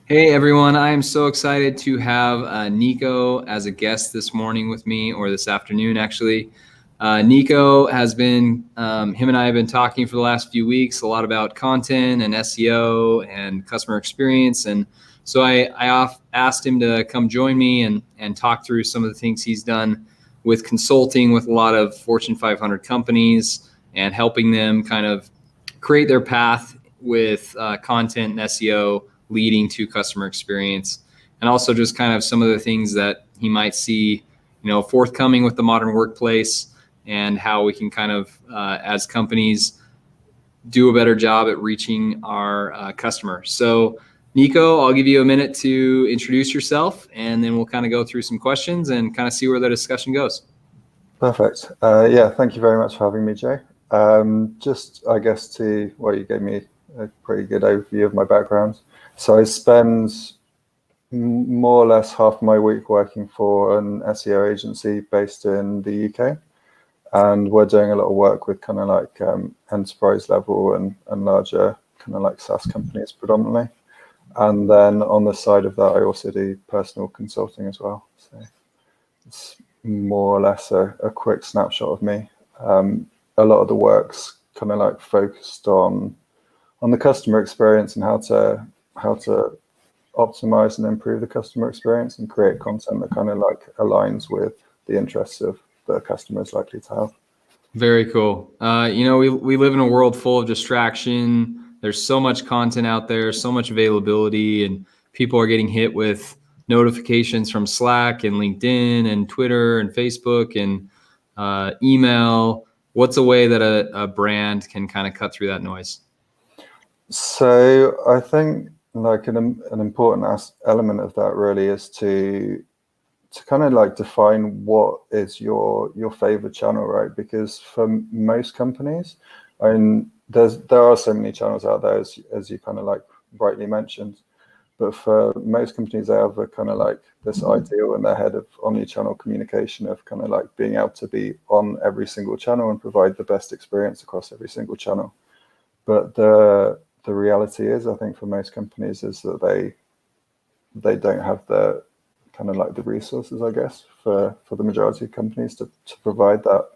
Hey everyone, I am so excited to have Nico as a guest this morning with me, or this afternoon actually. Nico has been, him and I have been talking for the last few weeks a lot about content and SEO and customer experience. And so I asked him to come join me and talk through some of the things he's done with consulting with a lot of Fortune 500 companies and helping them kind of create their path with content and SEO leading to customer experience, and also just kind of some of the things that he might see, forthcoming with the modern workplace and how we can kind of, as companies, do a better job at reaching our customers. So, Nico, I'll give you a minute to introduce yourself, and then we'll kind of go through some questions and kind of see where the discussion goes. Perfect. Yeah, thank you very much for having me, Jay. I guess you gave me a pretty good overview of my background. So I spend more or less half my week working for an SEO agency based in the UK. And we're doing a lot of work with kind of like enterprise level and larger kind of like SaaS companies predominantly. And then on the side of that, I also do personal consulting as well. So it's more or less a quick snapshot of me. A lot of the work's kind of like focused on the customer experience and how to optimize and improve the customer experience and create content that kind of like aligns with the interests of the customer is likely to have. Very cool. We live in a world full of distraction. There's so much content out there, so much availability, and people are getting hit with notifications from Slack and LinkedIn and Twitter and Facebook and email. What's a way that a brand can kind of cut through that noise? So I think like an important element of that really is to kind of like define what is your favorite channel, right? Because for most companies, there are so many channels out there as you kind of like rightly mentioned, but for most companies, they have a kind of like this ideal in their head of omni-channel communication, of kind of like being able to be on every single channel and provide the best experience across every single channel. But the reality is, I think for most companies, is that they don't have the kind of like the resources, I guess, for the majority of companies to provide that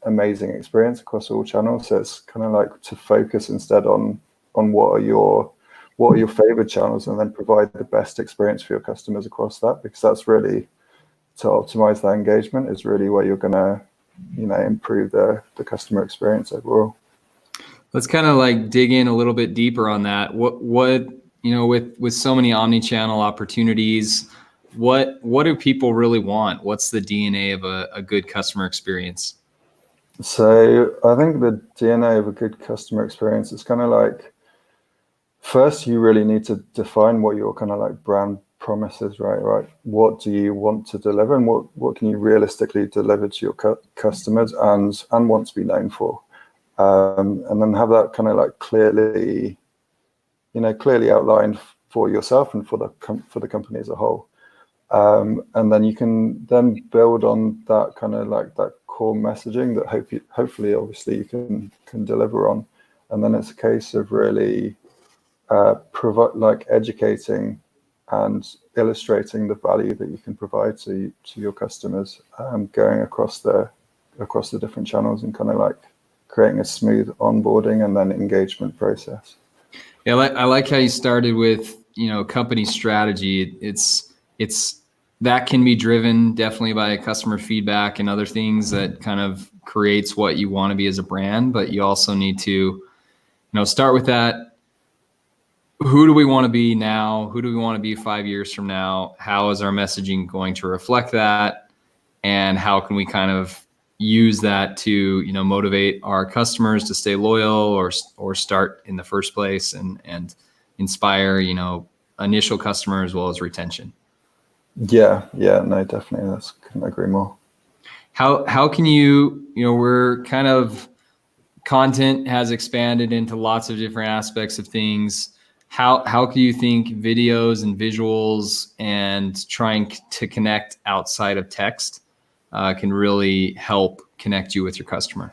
amazing experience across all channels. So it's kind of like to focus instead on what are your favorite channels, and then provide the best experience for your customers across that, because that's really, to optimize that engagement is really where you're gonna, improve the customer experience overall. Let's kind of like dig in a little bit deeper on that. What with so many omni-channel opportunities, what do people really want? What's the DNA of a good customer experience? So I think the DNA of a good customer experience is kind of like, first you really need to define what your kind of like brand promise is, right? What do you want to deliver, and what can you realistically deliver to your customers and want to be known for? And then have that kind of like clearly outlined for yourself and for the company as a whole. And then you can then build on that kind of like that core messaging that hopefully obviously you can deliver on. And then it's a case of really educating and illustrating the value that you can provide to your customers, going across the different channels, and kind of like creating a smooth onboarding and then engagement process. Yeah, I like how you started with, company strategy. It's that can be driven definitely by customer feedback and other things that kind of creates what you want to be as a brand, but you also need to, start with that. Who do we want to be now? Who do we want to be 5 years from now? How is our messaging going to reflect that? And how can we kind of use that to, motivate our customers to stay loyal or start in the first place, and inspire, initial customer as well as retention. Yeah, no, definitely. Couldn't agree more. How can we're kind of, content has expanded into lots of different aspects of things. How can you think videos and visuals and trying to connect outside of text can really help connect you with your customer?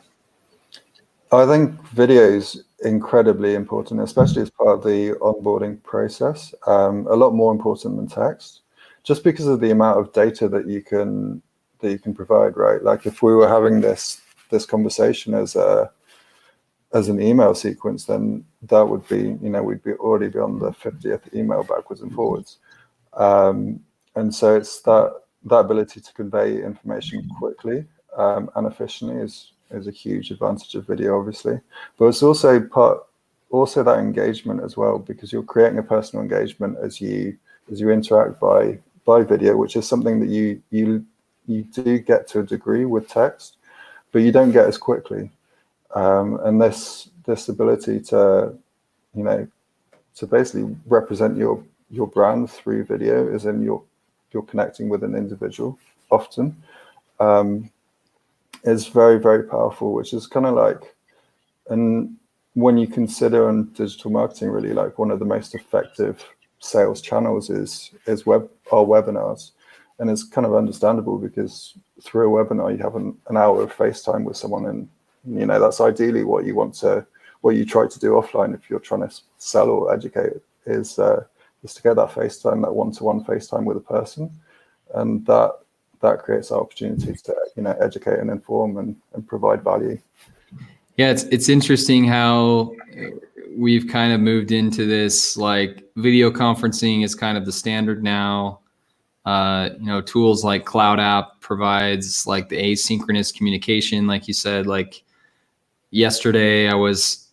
I think videos incredibly important, especially as part of the onboarding process. A lot more important than text, just because of the amount of data that you can provide, right? Like if we were having this conversation as an email sequence, then that would be, we'd already be on the 50th email backwards and forwards. And so it's that ability to convey information quickly and efficiently is a huge advantage of video, obviously. But it's also that engagement as well, because you're creating a personal engagement as you interact by video, which is something that you do get to a degree with text, but you don't get as quickly. And this ability to to basically represent your brand through video, is in you're connecting with an individual often, is very, very powerful, which is kind of like, and when you consider on digital marketing, really, like one of the most effective sales channels is webinars. And it's kind of understandable, because through a webinar you have an hour of FaceTime with someone, and that's ideally what you try to do offline if you're trying to sell or educate, is to get that FaceTime, that one-to-one FaceTime with a person, and that creates opportunities to educate and inform and provide value. Yeah, it's interesting how we've kind of moved into this, like video conferencing is kind of the standard now. Tools like Cloud App provides like the asynchronous communication, like you said. Like yesterday,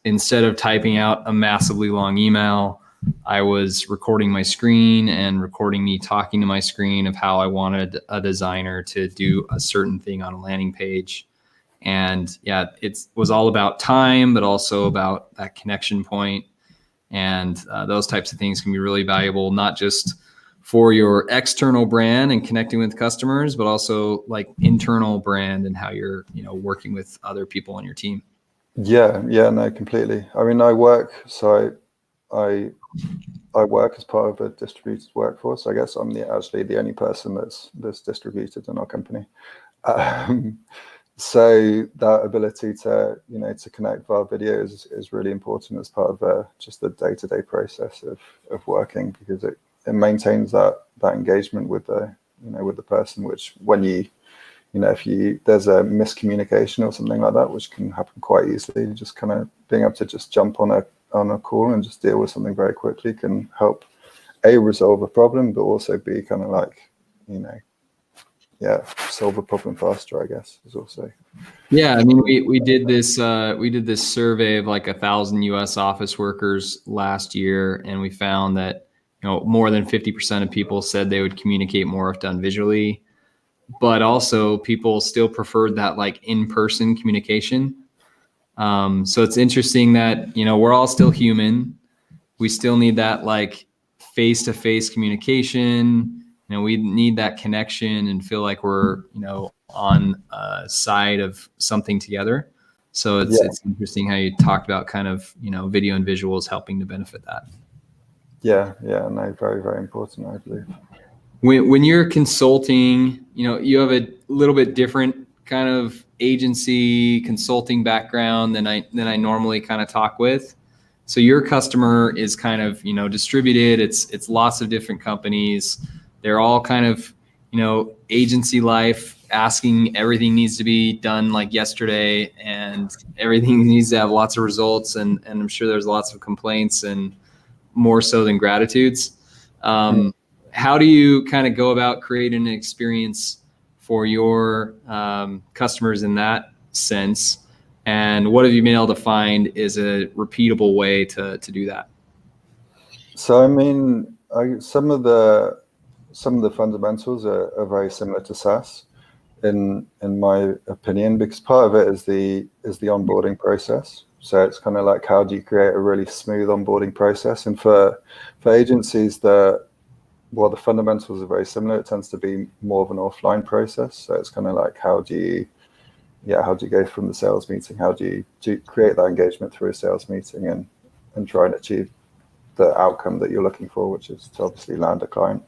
instead of typing out a massively long email, I was recording my screen and recording me talking to my screen of how I wanted a designer to do a certain thing on a landing page. And yeah, it was all about time, but also about that connection point. And those types of things can be really valuable, not just for your external brand and connecting with customers, but also like internal brand and how you're, working with other people on your team. Yeah, no, completely. I mean, I work as part of a distributed workforce. I guess I'm actually the only person that's distributed in our company. So that ability to to connect via video is really important as part of just the day-to-day process of working, because it maintains that engagement with the person, which when if there's a miscommunication or something like that, which can happen quite easily, just kind of being able to just jump on a call and just deal with something very quickly can help resolve a problem, but also be kind of like solve a problem faster, I guess, is also. Yeah, I mean, we did this survey of like 1,000 U.S. office workers last year, and we found that more than 50% of people said they would communicate more if done visually, but also people still preferred that like in-person communication. So it's interesting that we're all still human. We still need that like face-to-face communication. We need that connection and feel like we're, on a side of something together. So it's interesting how you talked about kind of, video and visuals helping to benefit that. Yeah, no, very, very important, I believe. When you're consulting, you have a little bit different kind of agency consulting background than I normally kind of talk with. So your customer is kind of, distributed. It's lots of different companies. They're all kind of, agency life, asking everything needs to be done like yesterday, and everything needs to have lots of results. And I'm sure there's lots of complaints, and more so than gratitudes. How do you kind of go about creating an experience for your customers in that sense? And what have you been able to find is a repeatable way to do that? So, I mean, some of the fundamentals are very similar to SaaS, in my opinion, because part of it is the onboarding process. So it's kind of like, how do you create a really smooth onboarding process? And for agencies, the fundamentals are very similar. It tends to be more of an offline process. So it's kind of like, how do you go from the sales meeting? How do you create that engagement through a sales meeting and try and achieve the outcome that you're looking for, which is to obviously land a client.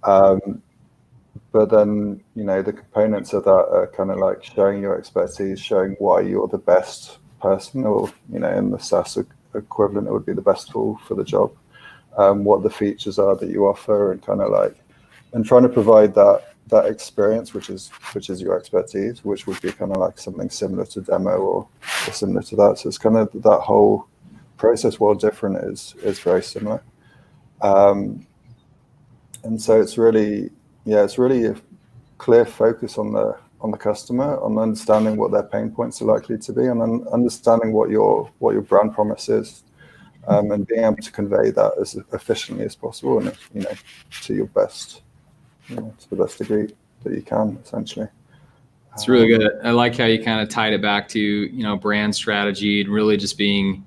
But then, the components of that are kind of like showing your expertise, showing why you're the best person, or in the SaaS equivalent, it would be the best tool for the job. What the features are that you offer, and and trying to provide that experience, which is your expertise, which would be kind of like something similar to demo or similar to that. So it's kind of that whole process, while different, is very similar. And so it's really a clear focus on the customer, on understanding what their pain points are likely to be, and then understanding what your brand promise is, and being able to convey that as efficiently as possible, and to your best, to the best degree that you can, essentially. It's really good. I like how you kind of tied it back to brand strategy, and really just being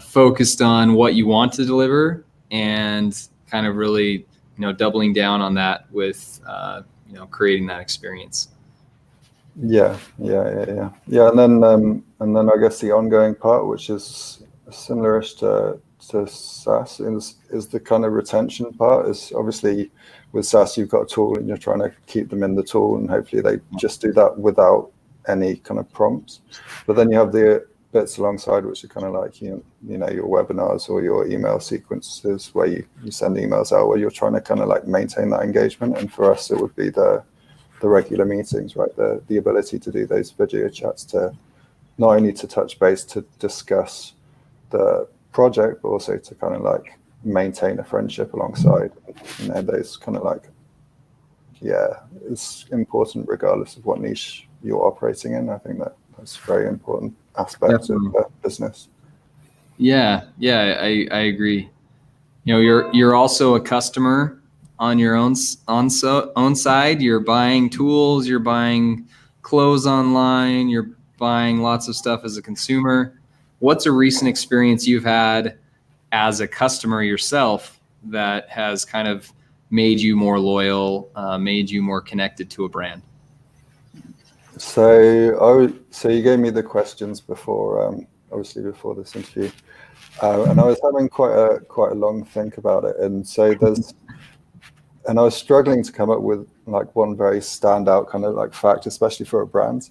focused on what you want to deliver, and kind of really doubling down on that with creating that experience. Yeah. And then I guess the ongoing part, which is similar-ish to SaaS, is the kind of retention part. Is obviously with SaaS, you've got a tool and you're trying to keep them in the tool, and hopefully they just do that without any kind of prompts. But then you have the bits alongside, which are kind of like your webinars or your email sequences, where you send emails out, where you're trying to kind of like maintain that engagement. And for us, it would be the regular meetings, right? The ability to do those video chats, to not only to touch base, to discuss the project, but also to kind of like maintain a friendship alongside. Those kind of like, it's important regardless of what niche you're operating in. I think that's a very important aspect of business. Yeah, I agree. You're also a customer on your own side. You're buying tools, you're buying clothes online, you're buying lots of stuff as a consumer. What's a recent experience you've had as a customer yourself that has kind of made you more loyal, made you more connected to a brand? So you gave me the questions before, obviously before this interview, and I was having quite a long think about it, and I was struggling to come up with like one very standout kind of like fact, especially for a brand.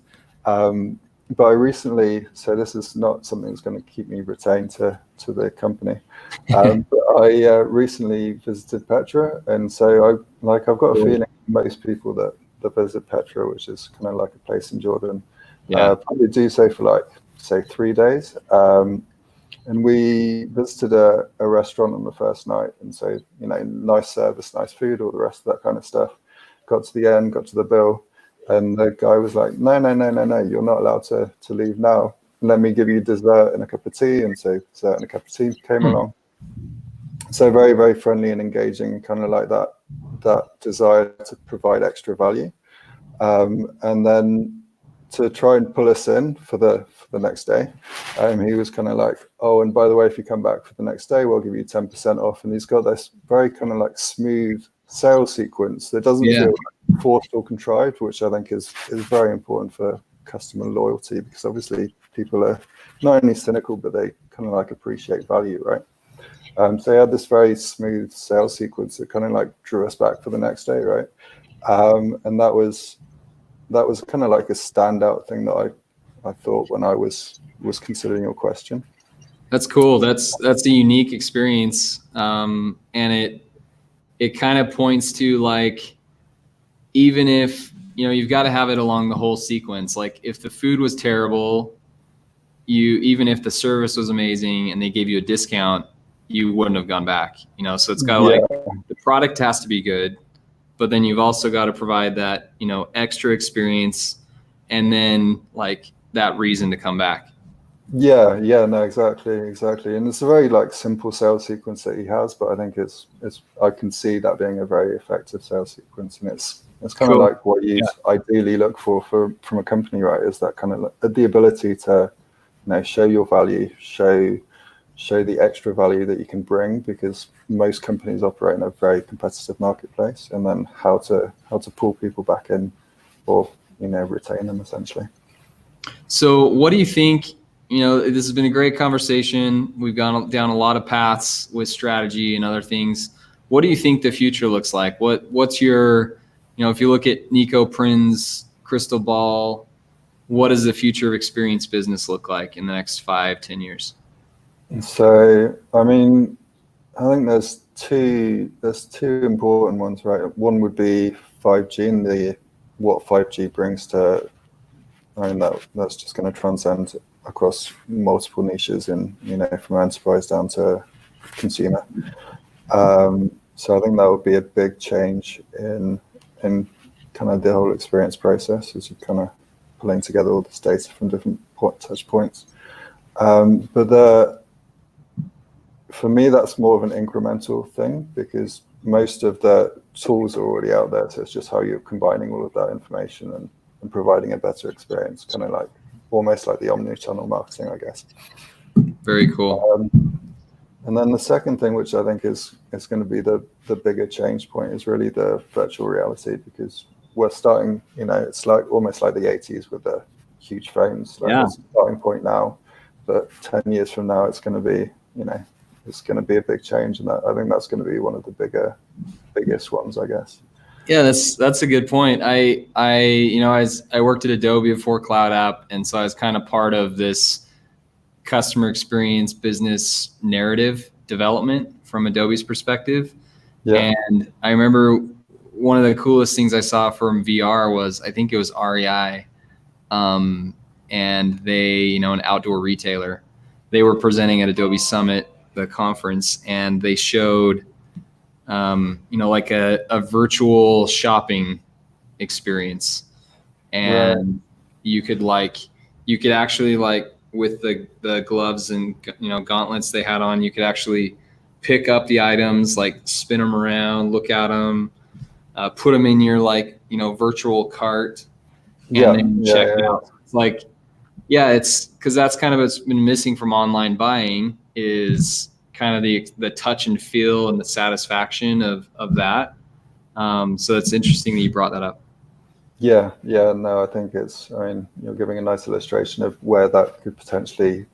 But I recently, so this is not something that's going to keep me retained to the company, but I recently visited Petra, and so I've got a feeling most people that visit Petra, which is kind of like a place in Jordan, probably do so for 3 days. And we visited a restaurant on the first night, and so nice service, nice food, all the rest of that kind of stuff. Got to the end, got to the bill, and the guy was like, no, you're not allowed to leave now. Let me give you dessert and a cup of tea. And so dessert and a cup of tea came along. So very, very friendly and engaging, kind of like that desire to provide extra value. And then to try and pull us in for the next day, he was kind of like, oh, and by the way, if you come back for the next day, we'll give you 10% off. And he's got this very kind of like smooth sales sequence that doesn't feel like forced or contrived, which I think is very important for customer loyalty, because obviously people are not only cynical, but they kind of like appreciate value, right? So he had this very smooth sales sequence that kind of like drew us back for the next day, right? And that was kind of like a standout thing that I thought when I was considering your question. That's cool. That's a unique experience, and it kind of points to like, even if you've got to have it along the whole sequence. Like if the food was terrible, even if the service was amazing and they gave you a discount, you wouldn't have gone back. So it's got to like, the product has to be good, but then you've also got to provide that extra experience, and then like that reason to come back. No, exactly. And it's a very like simple sales sequence that he has, but I think it's I can see that being a very effective sales sequence, and it's kind of like what you ideally look for from a company, right? Is that kind of like the ability to show your value, show the extra value that you can bring, because most companies operate in a very competitive marketplace, and then how to pull people back in, or retain them essentially. So what do you think? This has been a great conversation. We've gone down a lot of paths with strategy and other things. What do you think the future looks like? What's your, if you look at Nico Prins' crystal ball, what does the future of experience business look like in the next 5-10 years? So, I mean, I think there's two important ones, right? One would be 5G and what 5G brings to, I mean, that's just going to transcend across multiple niches in, from enterprise down to consumer. So I think that would be a big change in kind of the whole experience process, as you're kind of pulling together all this data from different touch points. But for me, that's more of an incremental thing, because most of the tools are already out there. So it's just how you're combining all of that information and providing a better experience, kind of like almost like the omni-channel marketing, I guess. Very cool. And then the second thing, which I think is going to be the bigger change point, is really the virtual reality, because we're starting, it's like almost like the 80s with the huge phones. Like, it's a starting point now, but 10 years from now, it's going to be, it's going to be a big change. And I think that's going to be one of the biggest ones, I guess. Yeah, that's a good point. I worked at Adobe before Cloud App, and so I was kind of part of this customer experience business narrative development from Adobe's perspective. Yeah. And I remember one of the coolest things I saw from VR was, I think it was REI, and they, an outdoor retailer, they were presenting at Adobe Summit, the conference, and they showed like a virtual shopping experience. And you could actually, like, with the gloves and, gauntlets they had on, you could actually pick up the items, like spin them around, look at them, put them in your, like, virtual cart, and then check out. It's like, it's because that's kind of what's been missing from online buying, is kind of the touch and feel and the satisfaction of that. So it's interesting that you brought that up. Yeah, no, I think you're giving a nice illustration of where that could potentially,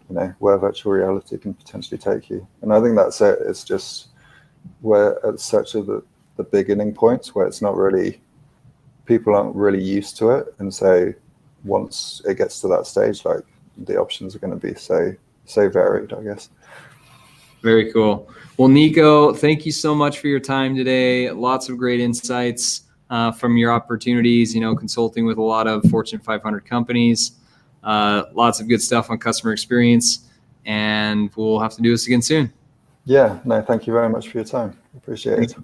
where virtual reality can potentially take you. And I think that's it. It's just where at such the beginning points where it's not really, people aren't really used to it. And so once it gets to that stage, like, the options are going to be so varied, I guess. Very cool. Well, Nico, thank you so much for your time today. Lots of great insights from your opportunities, consulting with a lot of Fortune 500 companies. Lots of good stuff on customer experience, and we'll have to do this again soon. Yeah, no, thank you very much for your time. Appreciate it.